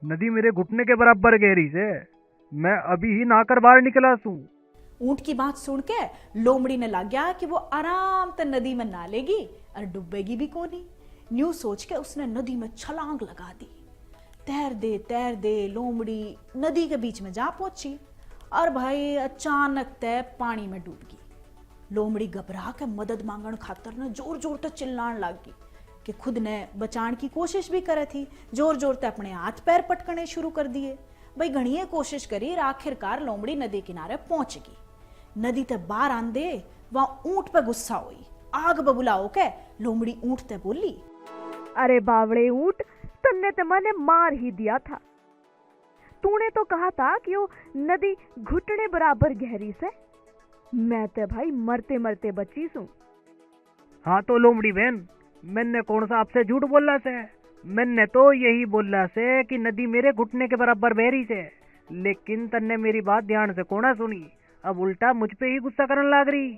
नदी मेरे घुटने के बराबर गहरी से। मैं अभी ही नहाकर बाहर निकला हूँ। ऊंट की बात सुन के लोमड़ी ने लग गया कि वो आराम से नदी में नहा लेगी और डूबेगी भी कोनी। न्यू सोच के उसने नदी में छलांग लगा दी। तैर दे लोमड़ी नदी के बीच में जा पहुंची और भाई अचानक तय पानी में डूब गई। लोमड़ी घबरा के मदद मांगण खातर ने जोर जोर से चिल्लाने लगी कि खुद ने बचाण की कोशिश भी करे थी। जोर जोर से अपने हाथ पैर पटकने शुरू कर दिए। भाई घणीए कोशिश करी और आखिरकार लोमड़ी नदी किनारे पहुंच गई। नदी ते बाहर आंदे वहां ऊंट पे गुस्सा हुई। आग बबूला होके लोमड़ी ऊंट ते बोली, अरे बावड़े ऊंट, तन्ने तो मैंने मार ही दिया था। तूने तो कहा था कि वो नदी घुटने बराबर गहरी से। मैं तो भाई मरते मरते बची हूँ। हाँ तो लोमड़ी बहन, मैंने कौन सा आपसे झूठ बोला से? मैंने तो यही बोला से कि नदी मेरे घुटने के बराबर बहरी से। लेकिन तन्ने मेरी बात ध्यान से कोना सुनी, अब उल्टा मुझ पे ही गुस्सा करने लग रही।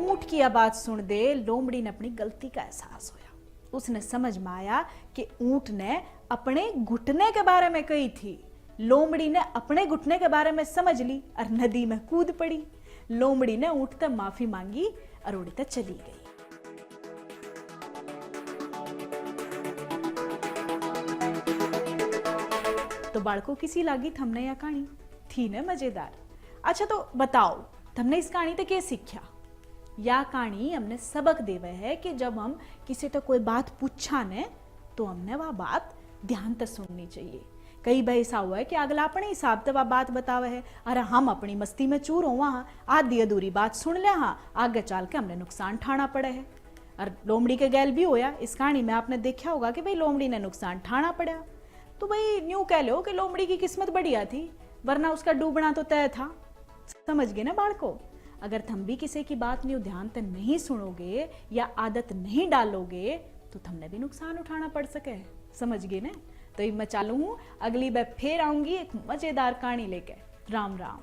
ऊंट की आवाज सुन दे लोमड़ी ने अपनी गलती का एहसास होया। उसने समझ में आया कि ऊंट ने अपने घुटने के बारे में कही थी। लोमड़ी ने अपने घुटने के बारे में समझ ली और नदी में कूद पड़ी। लोमड़ी ने ऊंट से माफी मांगी और उड़ते चली गई। तो बालको किसी लागी थमने या कहानी थी ने मजेदार। अच्छा तो बताओ, तुमने इस कहानी ते क्या सीखा? या कहानी हमने सबक देवे है कि जब हम किसी तो कोई बात पूछा ने तो हमने वह बात ध्यान से सुननी चाहिए। कई बार ऐसा हुआ है कि अगला अपने हिसाब से वह बात बतावे है और हम अपनी मस्ती में चूर हो वहां आधी अधूरी बात सुन ले, हाँ आगे चल के हमने नुकसान ठाना पड़े है। और लोमड़ी के गैल भी होया। इस कहानी में आपने देखा होगा कि भाई लोमड़ी ने नुकसान ठाना पड़ा। तो भाई न्यू कह लो कि लोमड़ी की किस्मत बढ़िया थी, वरना उसका डूबना तो तय था। समझ गए ना बालको? अगर तुम भी किसी की बात न्यू ध्यान से नहीं सुनोगे या आदत नहीं डालोगे तो तुमने भी नुकसान उठाना पड़ सके। समझ गए ना? तो मैं चालू हूं, अगली बार फिर आऊंगी एक मजेदार कहानी लेके। राम राम।